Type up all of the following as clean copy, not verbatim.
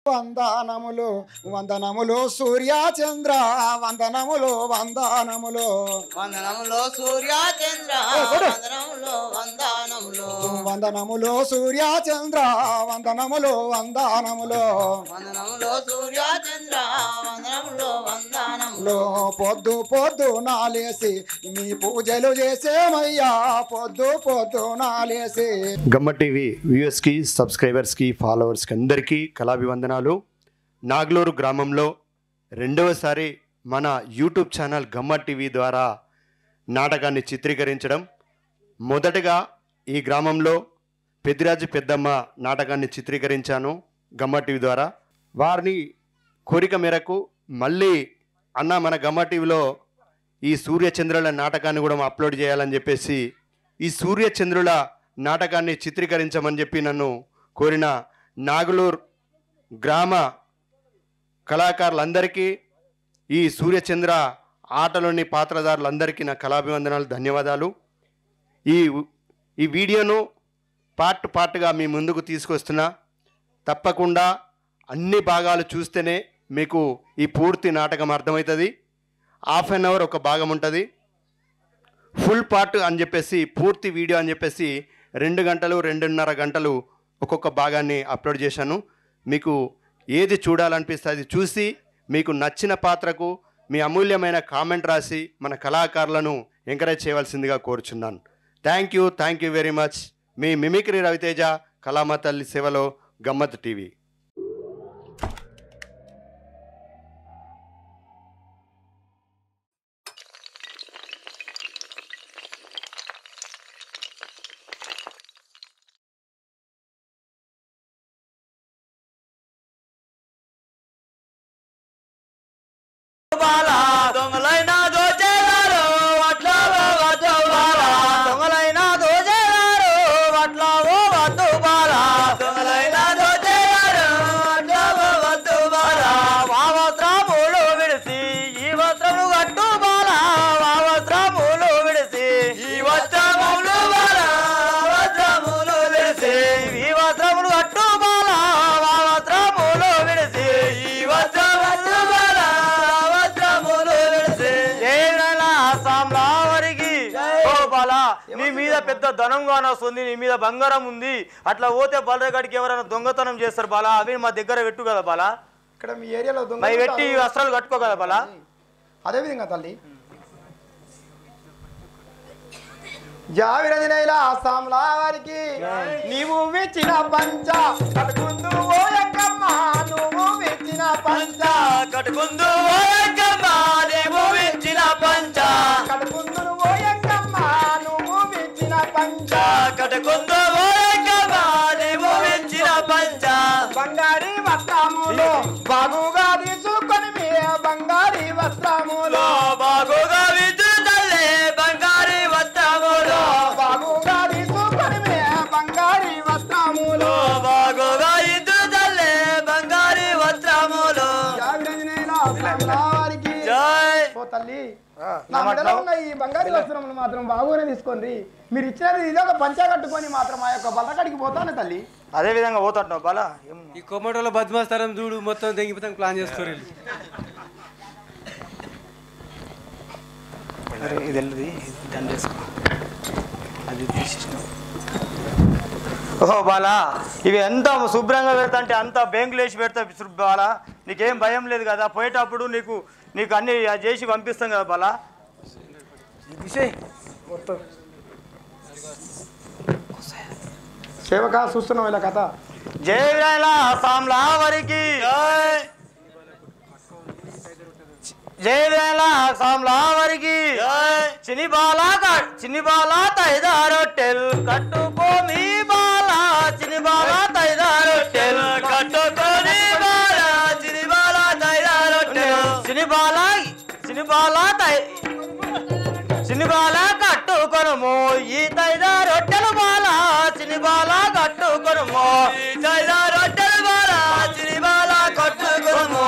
వందనములు వందనములు సూర్య చంద్ర వందనములు వందనములు వందనములు సూర్య చంద్ర వందనములు వందనములు వందనములు సూర్య చంద్ర వందనములు వందనములు వందనములు సూర్య చంద్ర వందనములు వందనములు పొద్దు పొద్దు నాలేసి మీ పూజలు చేసేమయ్యా పొద్దు పొద్దు నాలేసి. గమ్మ టీవీ వ్యూయర్స్కి సబ్స్క్రైబర్స్కి ఫాలోవర్స్కి అందరికీ కళాభివందనాలు. నాగలూరు గ్రామంలో రెండవసారి మన యూట్యూబ్ ఛానల్ గమ్మ టీవీ ద్వారా నాటకాన్ని చిత్రీకరించడం. మొదటగా ఈ గ్రామంలో పెద్దిరాజు పెద్దమ్మ నాటకాన్ని చిత్రీకరించాను గమ్మ టీవీ ద్వారా. వారిని కోరిక మేరకు మళ్ళీ అన్న మన గమ్మ టీవీలో ఈ సూర్యచంద్రుల నాటకాన్ని కూడా అప్లోడ్ చేయాలని చెప్పేసి ఈ సూర్యచంద్రుల నాటకాన్ని చిత్రీకరించమని చెప్పి నన్ను కోరిన నాగలూరు గ్రామ కళాకారులందరికీ ఈ సూర్యచంద్ర ఆటలోని పాత్రధారులందరికీ నా కళాభివందనాలు, ధన్యవాదాలు. ఈ వీడియోను పార్ట్గా మీ ముందుకు తీసుకొస్తున్నా. తప్పకుండా అన్ని భాగాలు చూస్తేనే మీకు ఈ పూర్తి నాటకం అర్థమవుతుంది. హాఫ్ అన్ అవర్ ఒక భాగం ఉంటుంది, ఫుల్ పార్ట్ అని చెప్పేసి పూర్తి వీడియో అని చెప్పేసి 2 గంటలు 2.5 గంటలు ఒక్కొక్క భాగాన్ని అప్లోడ్ చేశాను. మీకు ఏది చూడాలనిపిస్తే అది చూసి మీకు నచ్చిన పాత్రకు మీ అమూల్యమైన కామెంట్ రాసి మన కళాకారులను ఎంకరేజ్ చేయవలసిందిగా కోరుచున్నాను. Thank you very much. మీ మిమిక్రీ రవితేజ, కళామ తల్లి సేవలో గమ్మత్ టీవీ. దొంగలైన దోచేగారు అట్లా వద్దు బాల దొంగలైన దోచేగారు అట్లా వద్దు బాల దొంగలైన దోచేగారు అట్లా వద్దు బాల వావస్త్రములు విడిసి ఈ వస్త్రములు కట్టు బాల వావస్త్రములు విడిసి ఈ వస్త్రములు బాల వస్త్రములు విడిసి ఈ వస్త్రములు కట్టు బాల వావస్త్రములు విడిసి ఈ వస్త్రములు బాల నీ మీద పెద్ద ధనంగా వస్తుంది, నీ మీద బంగారం ఉంది. అట్లా పోతే బలరగాడికి ఎవరైనా దొంగతనం చేస్తారు బాలా, అవి మా దగ్గర పెట్టు కదా బాలా. ఇక్కడ మీ ఏరియాలో పెట్టి వస్త్రాలు కట్టుకో కదా బాలా. అదే విధంగా తల్లి జావిరదినైలా ఆసాంలా వారికి నీవు మెచ్చిన పంచ కట్టుకుందు ఓ యక్కమ్మ నువ్వు మెచ్చిన పంచ కట్టుకుందు ఓ యక్కమ్మ నీవు మెచ్చిన పంచ కట్టుకుందు ఓ యక్కమ్మ నువ్వు మెచ్చిన పంచ కట్టుకుందు ఓ యక్కమ్మ నీవు మెచ్చిన పంచ బంగారీ వస్త్రములు బాగుగా తీసుకొని మీ బంగారీ వస్త్రములు బాగుగా విద్యుతల్లే బంగారీ వస్త్రములు బాగుగా తీసుకొని మీ బంగారీ వస్త్రములు బాగుగా విద్యుతల్లే బంగారీ వస్త్రములు వారికి జై. ఓ తల్లి నా మెడలో ఉన్న ఈ బంగారు వస్త్రములు మాత్రం బాగుగానే తీసుకోండి. మీరు ఇచ్చినది ఇదే ఒక పంచా కట్టుకొని మాత్రం ఆ యొక్క బల్లకాడికి పోతాను తల్లి. అదే విధంగా పోతాడు బాలా. ఈ కొమ్మటోలో బద్మాస్తారం చూడు మొత్తం తెగిపోతాం ప్లాన్ చేస్తారు. ఓహో బాలా, ఇవి ఎంత శుభ్రంగా పెడతా అంటే అంత బ్యాంకులు వేసి పెడతా బాలా. నీకేం భయం లేదు కదా, పోయేటప్పుడు నీకు అన్ని చేసి పంపిస్తాం కదా బాలా. సేవక చూస్తున్నాం ఇలా కథ. జై సాంలా వరికి జై సాంలా వరికి చిన్ని బాలా తైదా రొట్టెల్ కట్టుకో మీ బాలా చిన్ని బాలా తైదా రొట్టెల్ కట్టుకోని బాలా చిన్ని బాలా తైదా రొట్టెల్ చిన్ని బాలా కట్టుకొనుము ఈ తైదా రొట్టెలు బాలా చిన్ని బాలా కట్టుకొనుము ఈ తైదా రొట్టెలు బాలా చిన్ని బాలా కట్టుకొనుము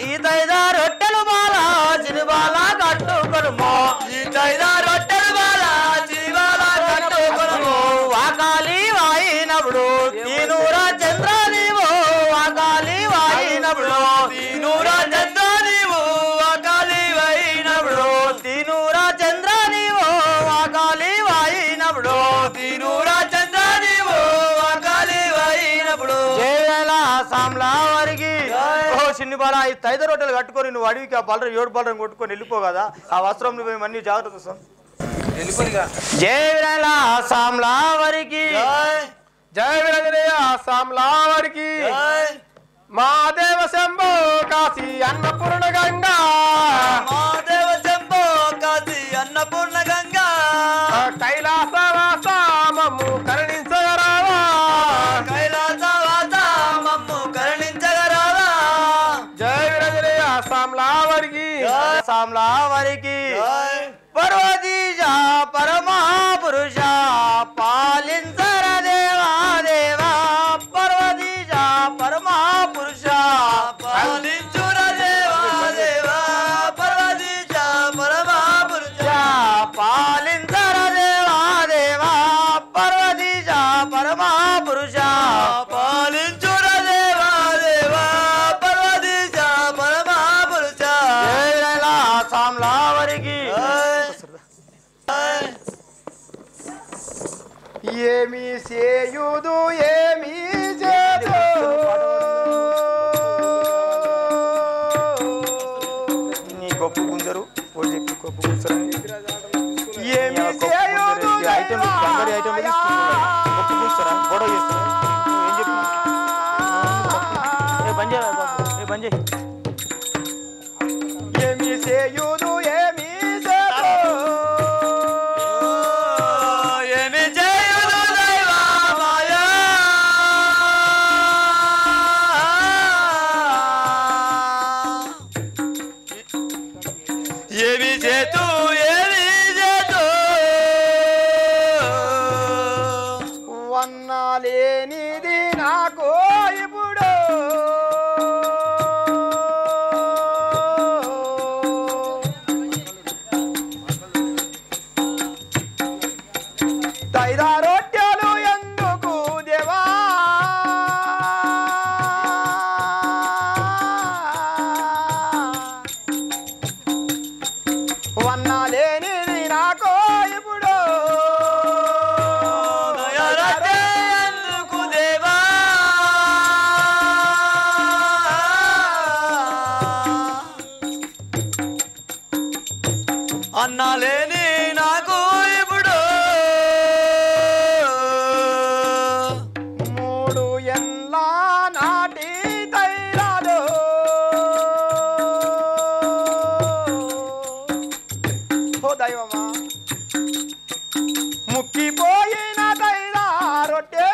ఈ తైదా రొట్టెలు బాలా చిన్ని బాలా కట్టుకొనుము ఈ తైదా రొట్టెలు బాలా చిన్ని బాలా కట్టుకొనుము వాకాలి వాయినప్పుడు తీనూరా చంద్ర నీవు వాకాలి సామ్లా వారికి ఓ చిన్ని బాల ఈ తైద రొట్టెలు కట్టుకొని నువ్వు అడవికి ఆ బలరం 7 బలరం కొట్టుకొని వెళ్ళిపో కదా ఆ వస్త్రం నువ్వు అన్ని జాగ్రత్త సార్ జై వీరల సామ్లా వారికి జయ వీరజయ సామ్లా వారికి మహాదేవ శంభో కాశీ అన్నపూర్ణ గంగా మహాదేవ శంభో కాశీ అన్నపూర్ణ గంగా కైలాసవాస మమ్ము కరుణించగరావా కైలాసవాస మమ్ము కరుణించగరావా జయ వీరజయ సామ్లా వారికి సామ్లా వారికి పర్వతీజ పరమపురుష పాలించర దేవా దేవా పర్వతీజ పరమపురుష పాలించుర దేవా దేవా పర్వతీజ పరమపురుష పాలించర దేవా దేవా పర్వతీజ పరమపురుష పాలించుర దేవా దేవా పర్వతీజ పరమపురుష జై సామ్లా వారికి ఏమి చేయుదు ఏమి చేదు నీ గొప్ప గుంజరు ఓడి చెప్పి గొప్ప గుంజరు ఏమి చేయుదు ఐటమ్ బంగారు ఐటమ్ గొప్ప గుంజరా గొడవ చేస్తారా ఏం చెప్పు ఏ బంద్ చేయరా బాబు ఏ బంద్ చేయి ఏమి చేయుదు ఏమి చేదు ఏమి చేయుదు దైవా మాయా ఏమి చేతు ఏమి చేతు వన్నాలేనిది నాకు ఇప్పుడు తైదా రొట్టెలు ఎందుకు దేవా వన్నాలేనిది నాకు ఇప్పుడు ఎందుకు దేవా అన్నాలేని నాకు ఇప్పుడు మూడు ఎల్ల నాటి తైరాలు ఓ దైవమా ముక్కిపోయిన తైరా రొట్టె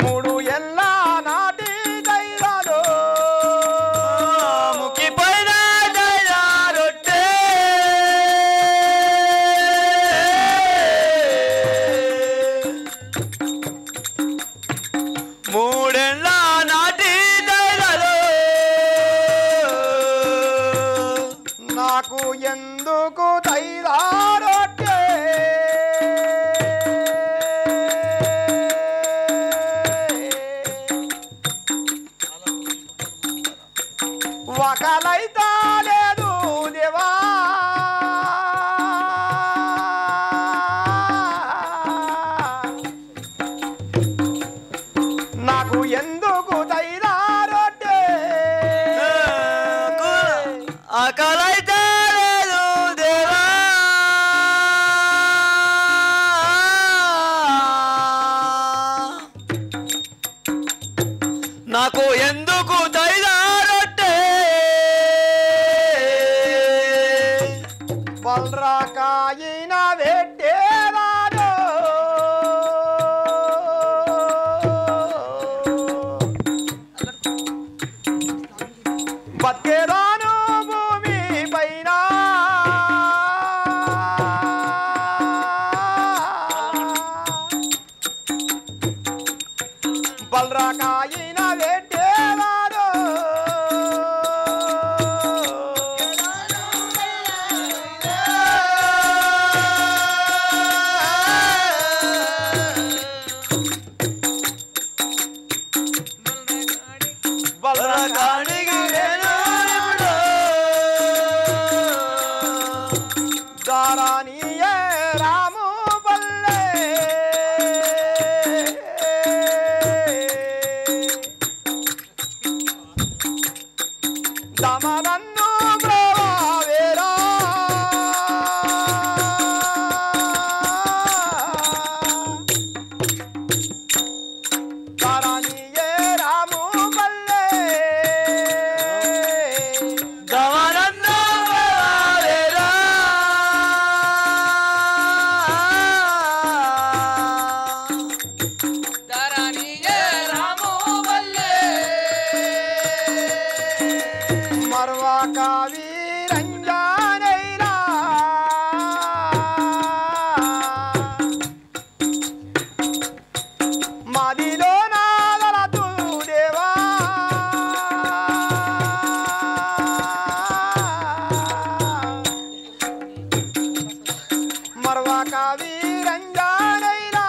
మూడు ఎల్ల నాటి తైరాలు ముక్కిపోయిన దైరా రొట్టె మూడేళ్ళ నాటి దైరాలు నాకు ఎందుకు తైరా రొట్టె ఒకలైతా లేదు దేవా నాకు ఎందుకు తైరా రొట్టె ఆకలైతే లేదు దేవా నాకు ఎందుకు దైదారొట్టే బల్రాకాయిన వెట్టేవాడు బతికేదాను భూమి పైన బల్రాకాయిన వెట్టేవాడు బలకానికి నేను ఇప్పుడు దారాని మరవాక వీరంజానైనా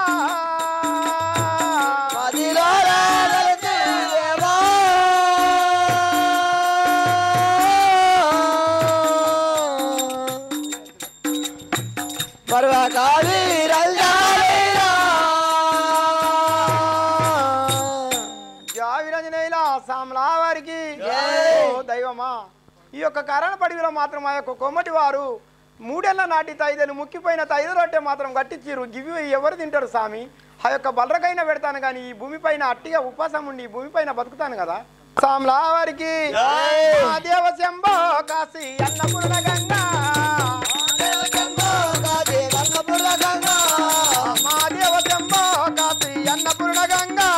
వారికి దైవమా ఈ యొక్క కరణ పడివిలో మాత్రం ఆ యొక్క కొమ్మటి వారు 3 ఏళ్ల నాటి తైదలు ముక్కిపోయిన తైదలు రొట్టె మాత్రం గట్టిచ్చిరు గివి ఎవరు తింటారు స్వామి ఆ యొక్క బలరకైనా పెడతాను కానీ ఈ భూమిపైన అట్టిగా ఉపాసం ఉండి ఈ భూమిపైన బతుకుతాను కదా సామ్లా వారికి దేవ శంభో కాశీ అన్నపూర్ణ గంగా మహాదేవ శంభో కాశీ అన్నపూర్ణ గంగా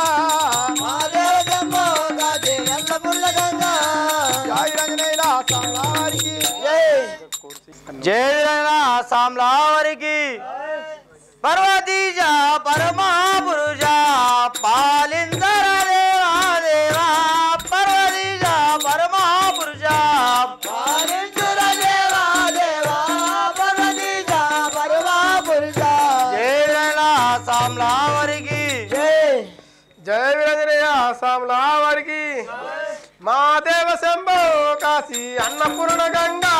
జయ సామ్లా వారికి పర్వతీజ పరమా పురుష పాలిందర దేవా దేవా పర్వతీజ పరమా పురుష పాలిందర దేవా దేవా పర్వతీజ పరమా పురుష జయ సామ్లా వారికి జయ వీరాంజనేయ సామ్లా వారికి మహాదేవ శంభో కాశీ అన్నపూర్ణ గంగా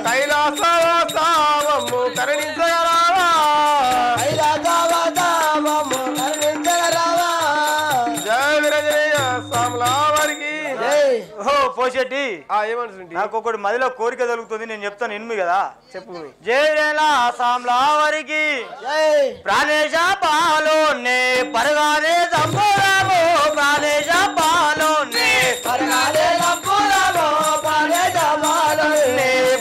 కైలాసవాసామము కరుణించగలవా జయ వీరాంజనేయ సామ్లా వారికి ఓ పోషెట్టి ఏమనుంది నాకు ఒకటి మదిలో కోరిక దొరుకుతుంది నేను చెప్తాను ఎన్మి కదా చెప్పు జయ సామ్లా వారికి ప్రాణేశ పాలోనే పరగానే సంపూరము ప్రాణేశ పాలోనే పరగానే సంపూరము ప్రాణేశ పాలోనే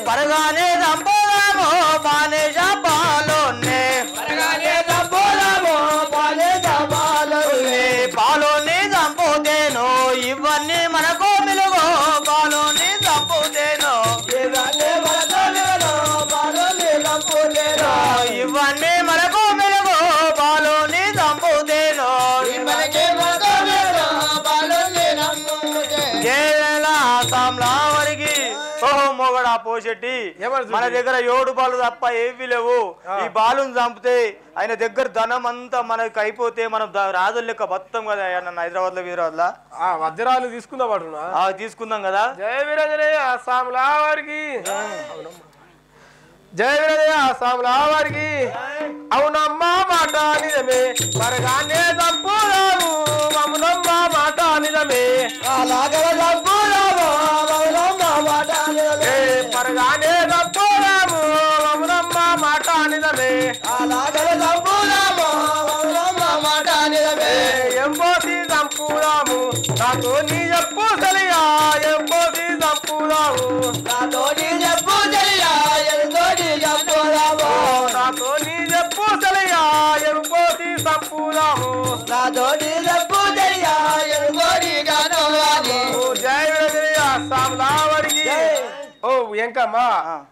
పరగానే సంపూరము ప్రాణేశ పాలోనే పరగానే సంపూరము ప్రాణేశ పాలోనే పాలోని సంపూతేనో ఇవన్నీ మనకు మిలుగో పాలోని సంపూతేనో ఇవన్నీ మనకు మిలుగో పాలోని సంపూతేనో ఇవన్నీ మనకు మిలుగో పాలోని సంపూతేనో ఇవన్నీ మనకు మిలుగో పాలోని సంపూతేనో జయ సామ్లా వారికి ఓహో మొగడా పోషెట్టి మన దగ్గర 7 బాలు తప్ప ఏవి లేవు ఈ బాలుని చంపితే ఆయన దగ్గర ధనం అంతా మనకి అయిపోతే మనం రాజుల లెక్క బతాం కదా నన్ను హైదరాబాద్ లో వీరాబాద్ వజ్రాలు తీసుకుందాం తీసుకుందాం కదా జయ వీరాంజనేయ సామ్లా వారికి జయ వీరాంజనేయ సామ్లా వారికి అవునమ్మా మాట నిజమే పరగానే సంపూరము మమ్మనమ్మ మాట నిజమే పరగానే సంపూరము మమ్మనమ్మ మాట నిజమే ఎంపోసి సంపూరము నాతో నీ చెప్పు సలియా ఎంపోసి సంపూరము నాతో నీ చెప్పు సలియా ఎంపోసి సంపూరము జయ వీరాంజనేయ సామ్లా వారికి ఓ ఎంకమ్మా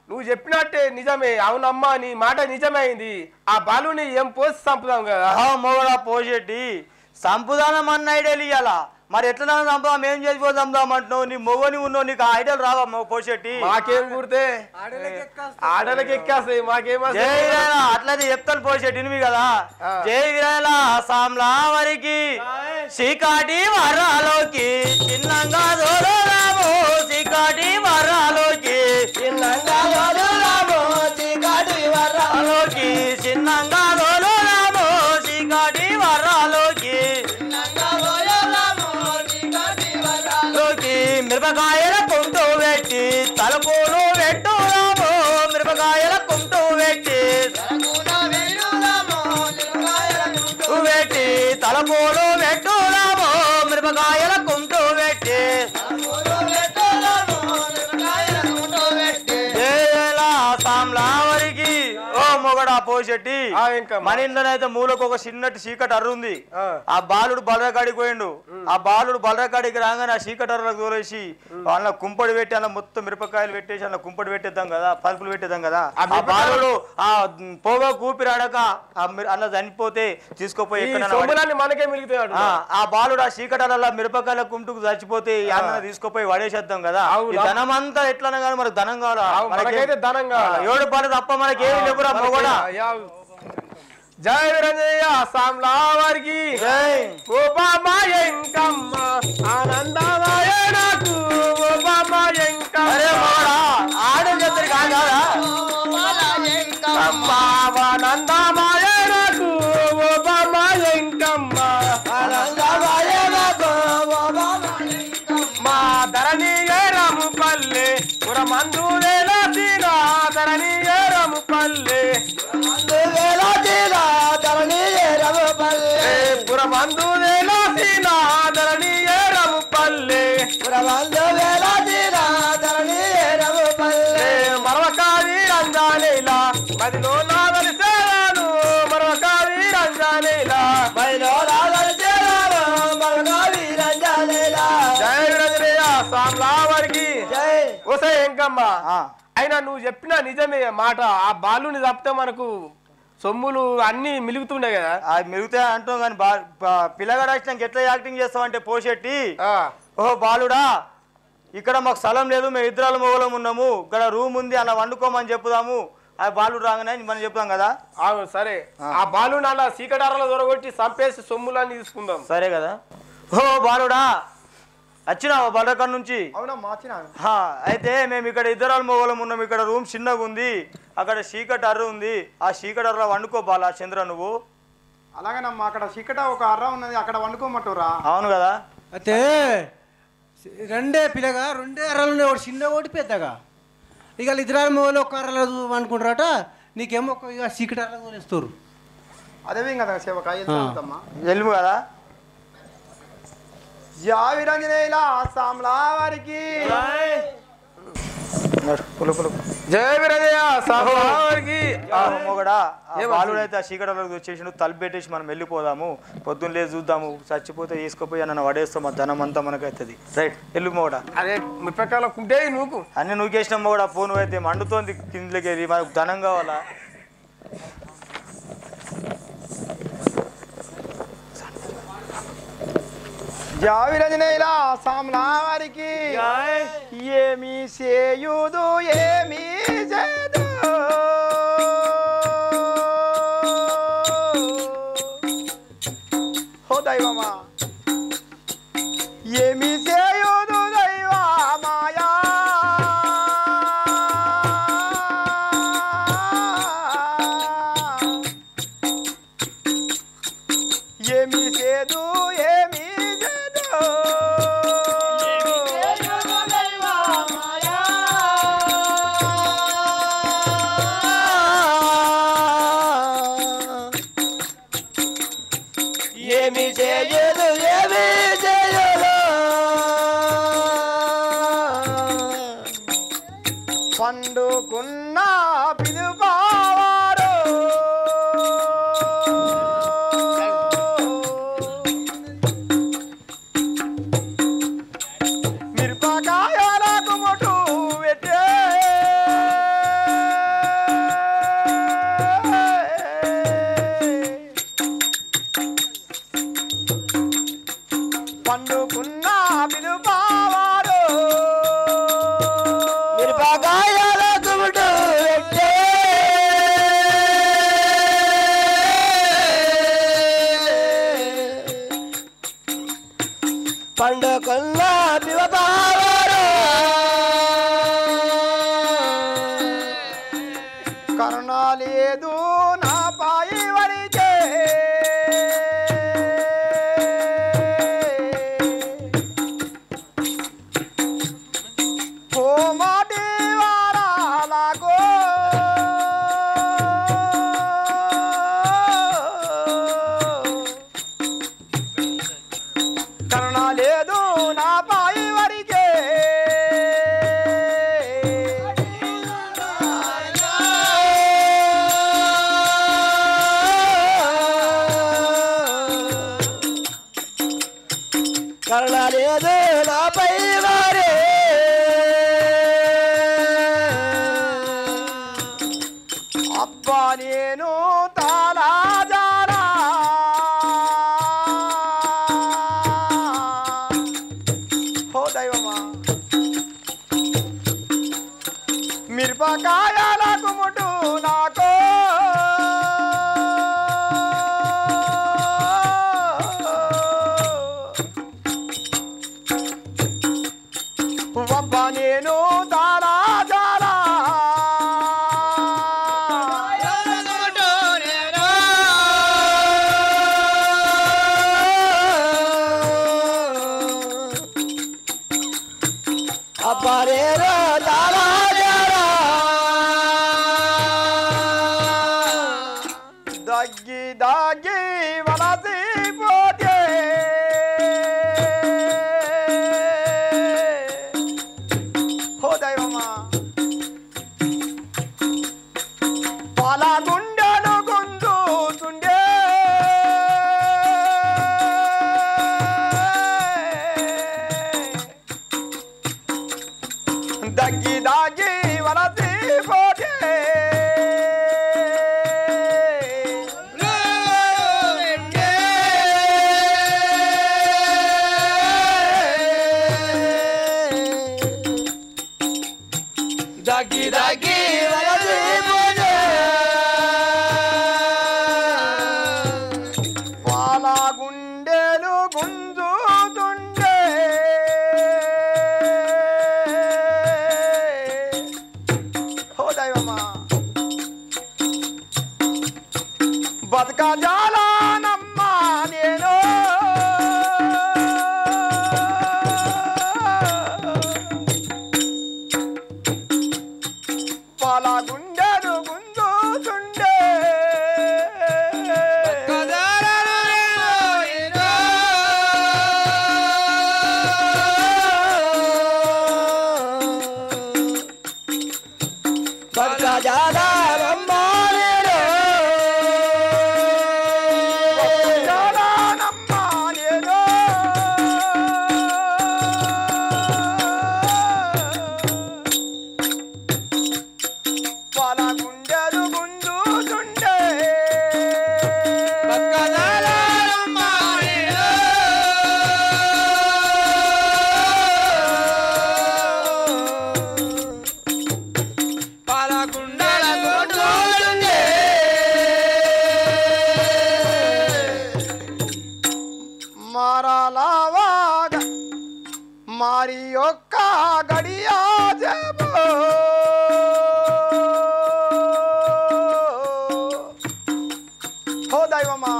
నువ్వు చెప్పినట్టే నిజమే అవునమ్మా నీ మాట నిజమైంది ఆ బాలుని ఏం పోసి చంపుదాం కదా మొగడా పోషెట్టి సంపుదానం అన్న ఐడియాలు ఇయ్యాలా మరి ఎట్లా చంపుదాం ఏం చేసిపోదాం అంటున్నావు నీ మొగని ఉన్నావు నీకు ఐడియాలు రావా పోషెట్టి మాకేం గుర్తే ఆడలకి ఎక్కేస్తాయి మాకేమో అట్లయితే చెప్తాను పోషెట్టి ఇనివి కదా జై వీరాల సామ్లా వారికి చీకాటి వరాలోకి చిన్నంగా దూరరాము చీకాటి వరాలోకి చిన్నంగా దూరరాము చీకాటి వరాలోకి చిన్నంగా దూరరాము చీకాటి వరాలోకి మిరపకాయల కుంటూ పెట్టి తలపూలు పెట్టురాము మిరపకాయల కుంటూ పెట్టి తలపూలు పెట్టురాము మిరపకాయల కుంటూ పెట్టి సామ్లా వారికి ఓ మొగడ మొగడా పోషెట్టి మన ఇంట్లోనైతే మూలకు ఒక చిన్నటి చీకటి అర్రు ఉంది. ఆ బాలుడు బలరకాడికి పోయిండు. ఆ బాలుడు బలరకాడికి రాగానే ఆ చీకటి అర్రకు తోలేసి అలా కుంపడి పెట్టి అలా మొత్తం మిరపకాయలు పెట్టేసి అలా కుంపడి పెట్టేద్దాం కదా, పలుపులు పెట్టేద్దాం కదా. ఆ బాలుడు ఆ పోగా కూపిరాడక అలా చనిపోతే తీసుకుపోయి మనకే మిగులుతాడు. ఆ బాలుడు ఆ చీకటల మిరపకాయల కుంటుకు చచ్చిపోతే అన్న తీసుకుపోయి వడేసేద్దాం కదా. ధనం అంతా ఎట్లన్నా కానీ మనకు ధనం కావాలా, ధనం కావాలా, ఏడు పని తప్ప మనకి ఏమి లేవురా మొగడా. జై వీరంజనేయ సామ్లా వారికి గోపామాయ ఎంకమ్మ ఆనందమాయ నాకు గోపామాయ ఎంకమ్మ ఆడేద్దరు కాదా ఆనందమాయ నాకు గోపామాయ ఎంకమ్మ ఆనందమాయ నాకు మా ధరణి ఏరము పల్లె పురమందు వేలాసిన ధరణి ఏరము పల్లె పురమందు వేలాసిన ధరణి ఏరము పల్లె మరవకావి రంజానేలా మదిలో నాగలిసేను మరవకావి రంజానేలా మదిలో నాగలిసేను మరవకావి రంజానేలా. జై వీరంజనేయ సామ్లా వారికి ఓసే ఎంకమ్మ. అయినా నువ్వు చెప్పిన నిజమే మాట. ఆ బాలుని తప్పితే మనకు సొమ్ములు అన్ని మిలుగుతుండే కదా. మిలుగుతాయి అంటాం కానీ పిల్లగాడు వచ్చినాక ఎట్లా యాక్టింగ్ చేస్తామంటే పోషెట్టి ఓహో బాలుడా ఇక్కడ మాకు స్థలం లేదు, మేము ఇద్దరాల మొగలం ఉన్నాము, ఇక్కడ రూమ్ ఉంది అలా వండుకోమని చెప్పుదాము. ఆ బాలుడు రాగానే మనం చెప్తాం కదా. సరే ఆ బాలుని అలా సీకటారలో దొరగొట్టి చంపేసి సొమ్ములన్నీ తీసుకుందాం. సరే కదా. ఓ బాలుడా వచ్చినావా బలకర్ నుంచి? అయితే మేము ఇక్కడ ఇద్దరాల మొగలం ఉన్నాము, ఇక్కడ రూమ్ చిన్నగా ఉంది, అక్కడ చీకటి అర్ర ఉంది, ఆ చీకటి అర్ర వండుకో బాలా చంద్ర నువ్వు. అలాగేనమ్మా అక్కడ చీకట ఒక అర్ర ఉన్నది, అక్కడ వండుకోమంటారా? అవును కదా. అయితే రెండే పిల్లగా రెండే అర్రలు ఉన్నాయి, ఒకటి చిన్న ఒకటి పెద్దగా. ఇక ఇద్దరు మొగలు ఒక అర్రలు అనుకుంటారట, నీకేమో ఒక ఇక చీకటి అర్ర తోలేస్తారు. అదే కదా సేవక ఎల్లు కదా. జై వీరంజనేయుల సామ్లా వారికి జై వీరంజనేయ సామ్లా వారికి. మొగడా బాలుడు అయితే ఆ చీకటలోకి వచ్చేసి తలుపు పెట్టేసి మనం వెళ్ళిపోదాము, పొద్దున్న లేదు చూద్దాము, చచ్చిపోతే తీసుకుపోయి నన్ను వడేస్తాం, మా ధనం అంతా మనకు అవుతుంది. రైట్ ఎల్లు మొగడా. అదే మిరపకాయలు కుంటే నువ్వు అన్ని నూకేసిన మొగడా. ఫోన్ అయితే మండుతోంది కిందకి వెళ్ళి, మనకు ధనం కావాలా. జై వీరంజనేయుల సామ్లా వారికి ఏమి చేయుదు ఏమి చేదు ఓ దైవమా ఏమి చేయుదు దైవమాయా ఏమి చేదు ఏమి పండుకున్న పిలుపావారు మిరపకాయలకు మొట్టు పెట్టే పండుకున్న పిలుపావారు మిరపకాయలకు మొట్టు పెట్టే పండుకున్న పిలుపావారు కరుణ లేదు నా పాయి వరికే కోమాటి వారాలకు కరుణ లేదు నా పాయి వరికే అబ్బా నేను తాళాజారా ఓ దైవమా మిరపకాయలకు ముటు నాకు అబ్బా నేను తాళాజారా అబ్బరేరో తాళాజారా దగ్గి దగ్గి వలసిపోతే ఓ దైవమా పాల గుండెలు గుంజుతుండే దగ్గి దగ్గి వలసిపోతే దగ్గి దగ్గి వలసిపోతే పాల గుండెలు గుంజుతుండే ఓ దైవమా బతుక జాలానమ్మా నేను పాల గుండెలు గుంజుతుండే జాలానమ్మా నేను పాల గుండెలు గుంజుతుండే మారాలావాగా మారి యొక్క గడియా జబో ఓ దైవమా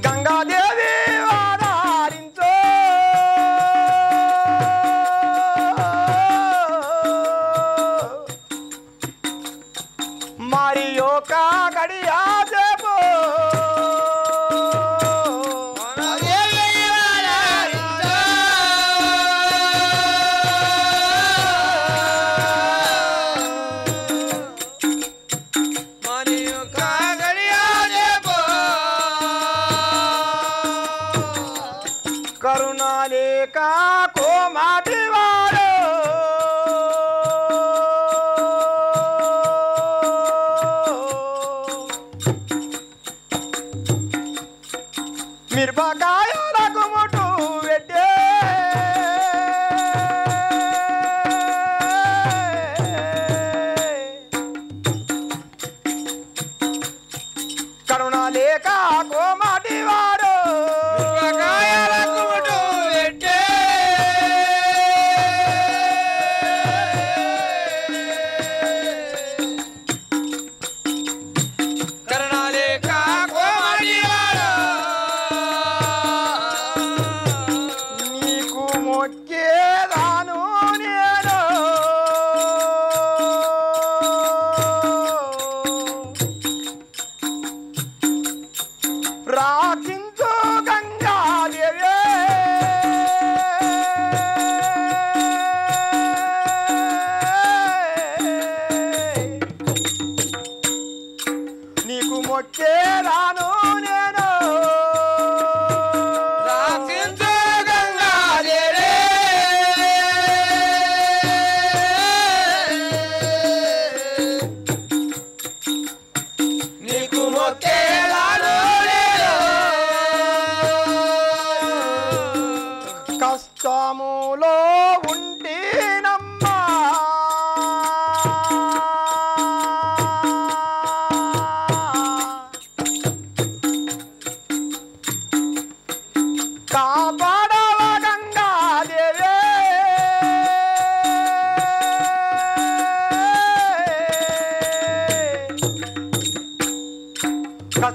గంగాదేవి ఆధారించో మరి యొక్క గడియా జబో కరుణాలేక కోమాటి వాడు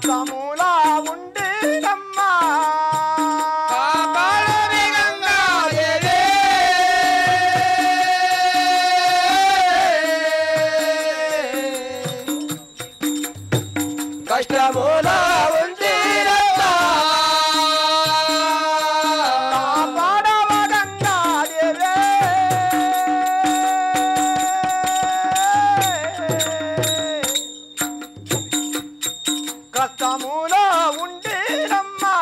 కష్టములా ఉండేనమ్మా కష్టములా ఉండిరమ్మా కాపాడవ గంగాదేవి కష్టములా ఉండేనమ్మా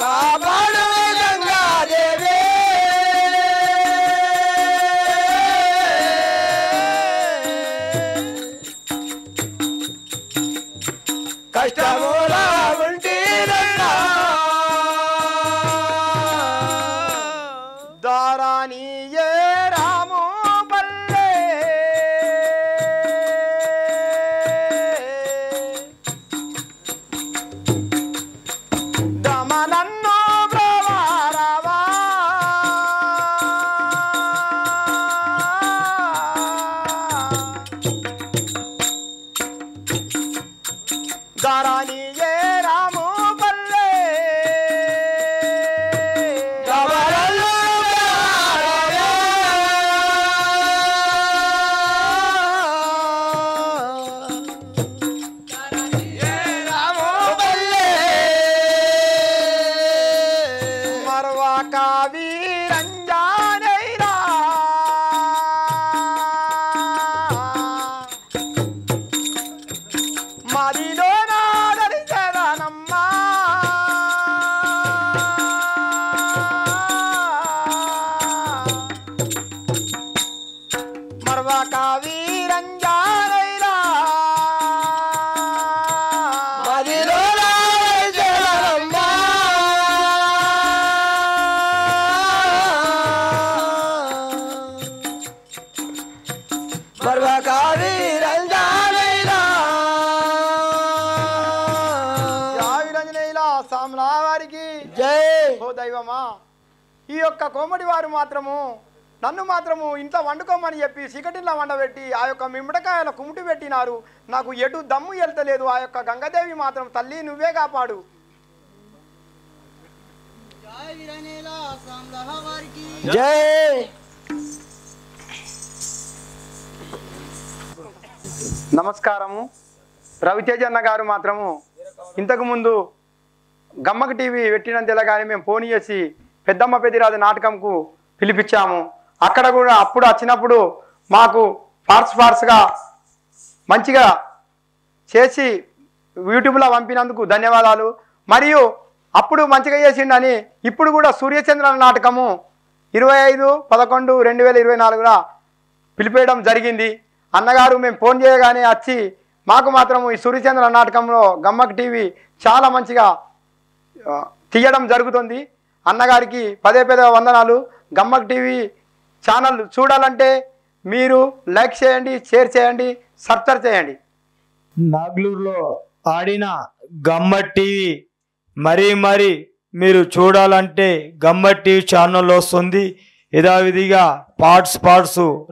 కాపాడు గంగాదేవి కష్టములా ఉండిరమ్మా దారాని ఏ రాము పల్లె దమనన్నో బ్రవారవా దారాని ఏ రాము పల్లె కవరలు మరవా కావీరంజానైరా మదిలో నాదరిచదనమ్మా మరవా కావీరంజానైరా మదిలో రాజరమ్మా పర్వకారి రంజానైనా యావిరంజనేయుల సామ్లా వారికి జై ఓ దైవమా ఈ యొక్క కోమటి వారు మాత్రము నన్ను మాత్రము ఇంట్లో వండుకోమని చెప్పి సిగటిన్లా వండబెట్టి ఆ యొక్క మిమ్మడకాయల కుముటి పెట్టినారు నాకు ఎటు దమ్ము వెళ్తలేదు ఆ యొక్క గంగాదేవి మాత్రం తల్లి నువ్వే కాపాడు జై నమస్కారము రవితేజ అన్న గారు మాత్రము ఇంతకు ముందు గమ్మక టీవీ పెట్టిన తెలగానే మేము ఫోన్ చేసి పెద్దమ్మ పెద్దిరాజు నాటకంకు పిలిపించాము అక్కడ కూడా అప్పుడు వచ్చినప్పుడు మాకు ఫార్స్గా మంచిగా చేసి యూట్యూబ్లో పంపినందుకు ధన్యవాదాలు మరియు అప్పుడు మంచిగా చేసిండని ఇప్పుడు కూడా సూర్యచంద్ర నాటకము 25/11/2024 పిలిపేయడం జరిగింది అన్నగారు మేము ఫోన్ చేయగానే వచ్చి మాకు మాత్రము ఈ సూర్యచంద్ర నాటకంలో గమ్మక్ టీవీ చాలా మంచిగా తీయడం జరుగుతుంది అన్నగారికి పదే వందనాలు గమ్మక్ టీవీ ఛానల్ చూడాలంటే మీరు లైక్ చేయండి షేర్ చేయండి సబ్స్క్రైబ్ చేయండి నాగ్లూరులో ఆడిన గమ్మత్ టీవీ మరీ మీరు చూడాలంటే గమ్మత్ టీవీ ఛానల్ వస్తుంది యథావిధిగా పార్ట్స్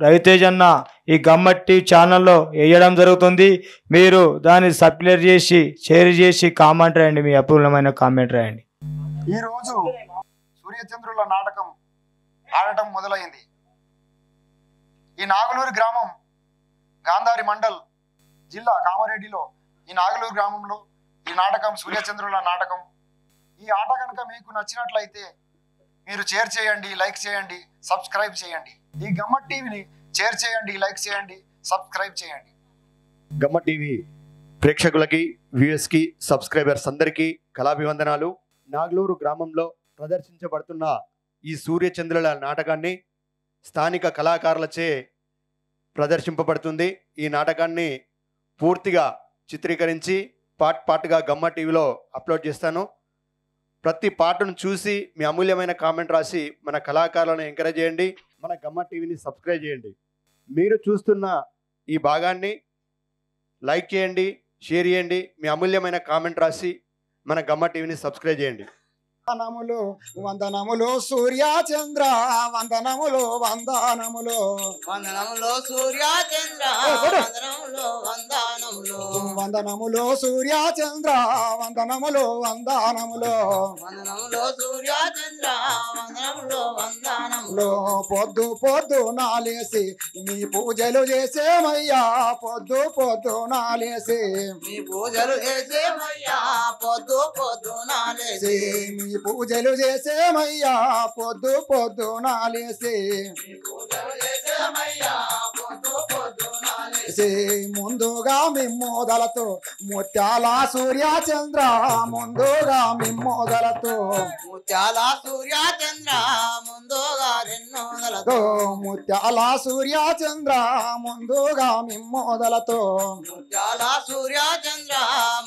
రవితేజ్ అన్న ఈ గమ్మత్ టీవీ ఛానల్లో వేయడం జరుగుతుంది మీరు దాన్ని సబ్స్క్రైబ్ చేసి షేర్ చేసి కామెంట్ రాయండి మీ అపూర్వమైన కామెంట్ రాయండి ఈరోజు సూర్యచంద్రుల నాటకం ఆడటం మొదలైంది ఈ నాగలూరు గ్రామం గాంధారి మండల్ జిల్లా కామారెడ్డిలో ఈ నాగలూరు గ్రామంలో ఈ నాటకం సూర్యచంద్రుల నాటకం ఈ ఆట కనుక మీకు నచ్చినట్లయితే మీరు షేర్ చేయండి లైక్ చేయండి సబ్స్క్రైబ్ చేయండి ఈ గమ్మత్ టీవీని షేర్ చేయండి లైక్ చేయండి సబ్స్క్రైబ్ చేయండి గమ్మ టీవీ ప్రేక్షకులకి వ్యూయర్స్కి సబ్స్క్రైబర్స్ అందరికీ కళాభివందనాలు నాగలూరు గ్రామంలో ప్రదర్శించబడుతున్న ఈ సూర్యచంద్రుల నాటకాన్ని స్థానిక కళాకారులచే ప్రదర్శింపబడుతుంది ఈ నాటకాన్ని పూర్తిగా చిత్రీకరించి పార్ట్గా గమ్మ టీవీలో అప్లోడ్ చేస్తాను ప్రతి పాటను చూసి మీ అమూల్యమైన కామెంట్ రాసి మన కళాకారులను ఎంకరేజ్ చేయండి మన గమ్మ టీవీని సబ్స్క్రైబ్ చేయండి మీరు చూస్తున్న ఈ భాగాన్ని లైక్ చేయండి షేర్ చేయండి మీ అమూల్యమైన కామెంట్ రాసి మన గమ్మ టీవీని సబ్స్క్రైబ్ చేయండి వందనములు వందనములు సూర్యచంద్ర వందనములు వందనములు వందనములో సూర్యచంద్ర వందనములో వందనములు వందనములు వందనములో సూర్య చంద్ర వందనములో వందనములో వందనములు సూర్య చంద్ర వందనములు వందనములు పొద్దు పొద్దు నాలేసి మీ పూజలు చేసేమయ్యా పొద్దు పొద్దు నాలేసి మీ పూజలు చేసేమయ్యా పొద్దు పొద్దు నాలేసి మీ పూజలు చేసేమయ్యా పొద్దు పొద్దు నాలేసి ముందుగా మిమ్మోదలతో ముత్యాల సూర్య చంద్ర ముందుగా మిమ్మోదలతో ముత్యాల సూర్య చంద్ర ముందుగా రెన్నోదలతో ముత్యాల సూర్య చంద్ర ముందుగా మిమ్మోదలతో ముత్యాల సూర్య చంద్ర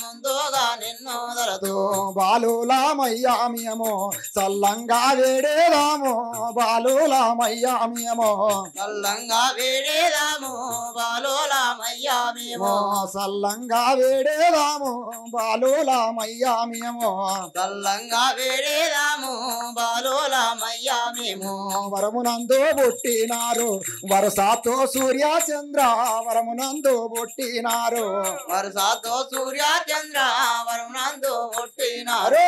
ముందుగా నిన్నోదలతో బాలులామయ్యామియమో చల్లంగా వేడేదాము బాలులామయ్యామియమో చల్లంగా వేడేదాము బాలోలామయ్యామేమో చల్లంగా వేడేదాము బాలులామయ్యామియమో చల్లంగా వేడేదాము బాలోలామయ్యామేమో వరమునందు పుట్టినారు వరసాతో సూర్య చంద్ర వరమునందు పుట్టినారు వరసాతో సూర్య చంద్ర వరుణందు పుట్టినారు